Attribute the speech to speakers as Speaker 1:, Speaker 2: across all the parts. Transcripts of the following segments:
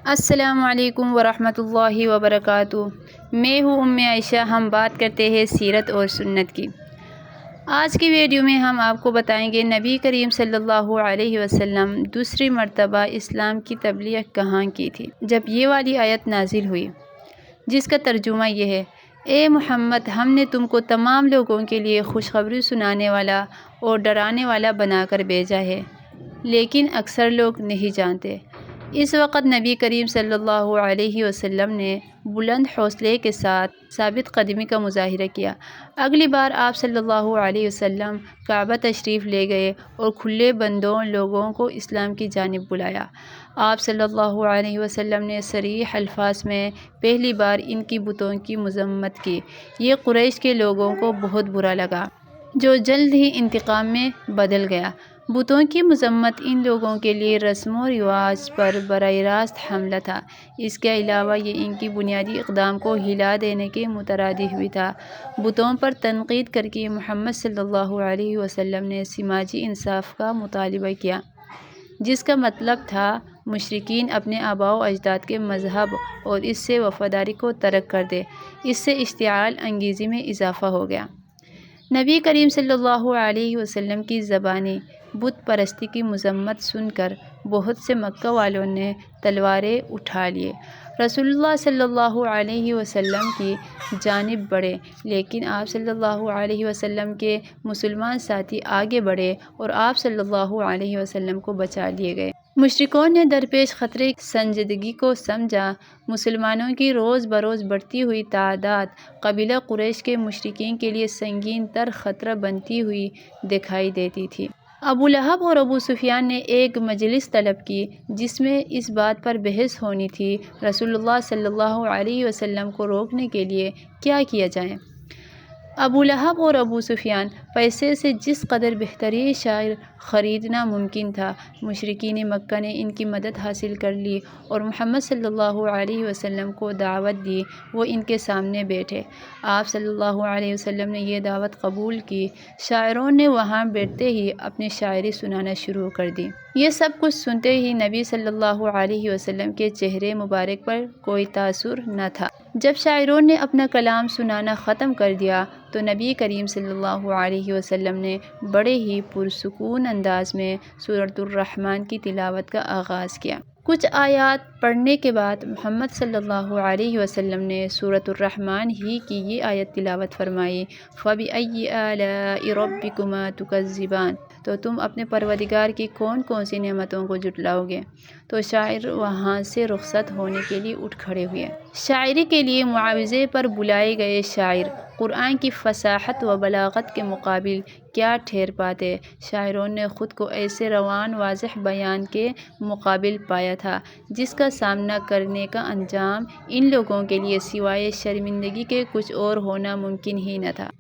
Speaker 1: السلام علیکم ورحمۃ اللہ وبرکاتہ۔ میں ہوں عائشہ۔ ہم بات کرتے ہیں سیرت اور سنت کی۔ آج کی ویڈیو میں ہم آپ کو بتائیں گے نبی کریم صلی اللہ علیہ وسلم دوسری مرتبہ اسلام کی تبلیغ کہاں کی تھی جب یہ والی آیت نازل ہوئی، جس کا ترجمہ یہ ہے: اے محمد، ہم نے تم کو تمام لوگوں کے لیے خوشخبری سنانے والا اور ڈرانے والا بنا کر بھیجا ہے، لیکن اکثر لوگ نہیں جانتے۔ اس وقت نبی کریم صلی اللہ علیہ وسلم نے بلند حوصلے کے ساتھ ثابت قدمی کا مظاہرہ کیا۔ اگلی بار آپ صلی اللہ علیہ وسلم کعبہ تشریف لے گئے اور کھلے بندوں لوگوں کو اسلام کی جانب بلایا۔ آپ صلی اللہ علیہ وسلم نے صریح الفاظ میں پہلی بار ان کی بتوں کی مذمت کی۔ یہ قریش کے لوگوں کو بہت برا لگا، جو جلد ہی انتقام میں بدل گیا۔ بتوں کی مذمت ان لوگوں کے لیے رسم و رواج پر براہ راست حملہ تھا۔ اس کے علاوہ یہ ان کی بنیادی اقدام کو ہلا دینے کے مترادف بھی تھا۔ بتوں پر تنقید کر کے محمد صلی اللہ علیہ وسلم نے سماجی انصاف کا مطالبہ کیا، جس کا مطلب تھا مشرکین اپنے آباء و اجداد کے مذہب اور اس سے وفاداری کو ترک کر دیں۔ اس سے اشتعال انگیزی میں اضافہ ہو گیا۔ نبی کریم صلی اللہ علیہ وسلم کی زبانی بت پرستی کی مذمت سن کر بہت سے مکہ والوں نے تلواریں اٹھا لیں، رسول اللہ صلی اللہ علیہ وسلم کی جانب بڑھے، لیکن آپ صلی اللہ علیہ وسلم کے مسلمان ساتھی آگے بڑھے اور آپ صلی اللہ علیہ وسلم کو بچا لیے گئے۔ مشرکوں نے درپیش خطرے کی سنجیدگی کو سمجھا۔ مسلمانوں کی روز بروز بڑھتی ہوئی تعداد قبیلہ قریش کے مشرکین کے لیے سنگین تر خطرہ بنتی ہوئی دکھائی دیتی تھی۔ ابو لہب اور ابو سفیان نے ایک مجلس طلب کی جس میں اس بات پر بحث ہونی تھی رسول اللہ صلی اللہ علیہ وسلم کو روکنے کے لیے کیا کیا جائے۔ ابو لہب اور ابو سفیان پیسے سے جس قدر بہترین شعر خریدنا ممکن تھا، مشرکین مکہ نے ان کی مدد حاصل کر لی اور محمد صلی اللہ علیہ وسلم کو دعوت دی۔ وہ ان کے سامنے بیٹھے۔ آپ صلی اللہ علیہ وسلم نے یہ دعوت قبول کی۔ شاعروں نے وہاں بیٹھتے ہی اپنی شاعری سنانا شروع کر دی۔ یہ سب کچھ سنتے ہی نبی صلی اللہ علیہ وسلم کے چہرے مبارک پر کوئی تاثر نہ تھا۔ جب شاعروں نے اپنا کلام سنانا ختم کر دیا تو نبی کریم صلی اللہ علیہ وسلم نے بڑے ہی پرسکون انداز میں سورۃ الرحمن کی تلاوت کا آغاز کیا۔ کچھ آیات پڑھنے کے بعد محمد صلی اللہ علیہ وسلم نے سورۃ الرحمن ہی کی یہ آیت تلاوت فرمائی: فَبِأَيِّ آلَاءِ رَبِّكُمَا تُكَذِّبَانِ، تو تم اپنے پروردگار کی کون کون سی نعمتوں کو جھٹلاؤ گے؟ تو شاعر وہاں سے رخصت ہونے کے لیے اٹھ کھڑے ہوئے۔ شاعری کے لیے معاوضے پر بلائے گئے شاعر قرآن کی فصاحت و بلاغت کے مقابل کیا ٹھہر پاتے۔ شاعروں نے خود کو ایسے روان واضح بیان کے مقابل پایا تھا جس کا سامنا کرنے کا انجام ان لوگوں کے لیے سوائے شرمندگی کے کچھ اور ہونا ممکن ہی نہ تھا۔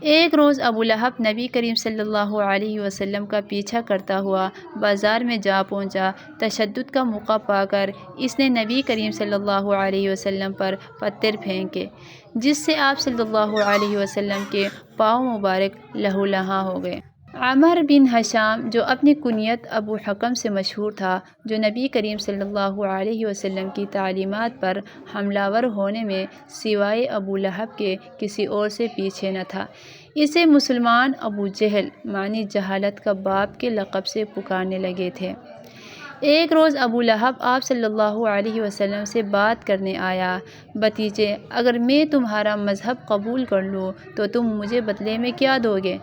Speaker 1: ایک روز ابو لہب نبی کریم صلی اللہ علیہ وسلم کا پیچھا کرتا ہوا بازار میں جا پہنچا۔ تشدد کا موقع پا کر اس نے نبی کریم صلی اللہ علیہ وسلم پر پتھر پھینکے، جس سے آپ صلی اللہ علیہ وسلم کے پاؤں مبارک لہولہاں ہو گئے۔ عمر بن ہشام، جو اپنی کنیت ابو حکم سے مشہور تھا، جو نبی کریم صلی اللہ علیہ وسلم کی تعلیمات پر حملہ آور ہونے میں سوائے ابو لہب کے کسی اور سے پیچھے نہ تھا، اسے مسلمان ابو جہل معنی جہالت کا باپ کے لقب سے پکارنے لگے تھے۔ ایک روز ابو لہب آپ صلی اللہ علیہ وسلم سے بات کرنے آیا: بھتیجے، اگر میں تمہارا مذہب قبول کر لوں تو تم مجھے بدلے میں کیا دو گے؟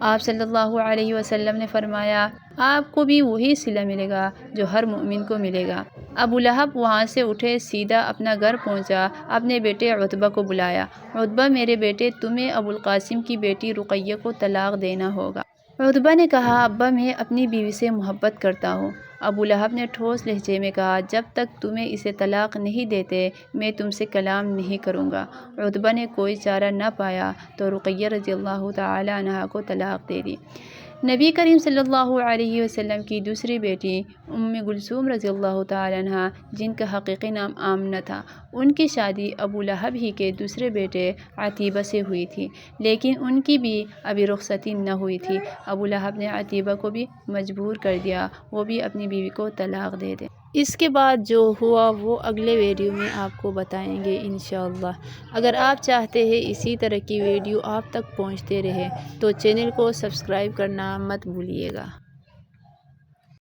Speaker 1: آپ صلی اللہ علیہ وسلم نے فرمایا: آپ کو بھی وہی صلہ ملے گا جو ہر مومن کو ملے گا۔ ابو لہب وہاں سے اٹھے سیدھا اپنا گھر پہنچا، اپنے بیٹے عتبہ کو بلایا: عتبہ میرے بیٹے، تمہیں ابو القاسم کی بیٹی رقیہ کو طلاق دینا ہوگا۔ عتبہ نے کہا: ابا، میں اپنی بیوی سے محبت کرتا ہوں۔ ابو لہب نے ٹھوس لہجے میں کہا: جب تک تمہیں اسے طلاق نہیں دیتے میں تم سے کلام نہیں کروں گا۔ عتبہ نے کوئی چارہ نہ پایا تو رقیہ رضی اللہ تعالی عنہا کو طلاق دے دی۔ نبی کریم صلی اللہ علیہ وسلم کی دوسری بیٹی ام کلثوم رضی اللہ تعالی عنہا، جن کا حقیقی نام آمنہ تھا، ان کی شادی ابو لہب ہی کے دوسرے بیٹے عتیبہ سے ہوئی تھی، لیکن ان کی بھی ابھی رخصتی نہ ہوئی تھی۔ ابو لہب نے عتیبہ کو بھی مجبور کر دیا وہ بھی اپنی بیوی کو طلاق دے دے۔ اس کے بعد جو ہوا وہ اگلے ویڈیو میں آپ کو بتائیں گے انشاءاللہ۔ اگر آپ چاہتے ہیں اسی طرح کی ویڈیو آپ تک پہنچتے رہے تو چینل کو سبسکرائب کرنا مت بھولیے گا۔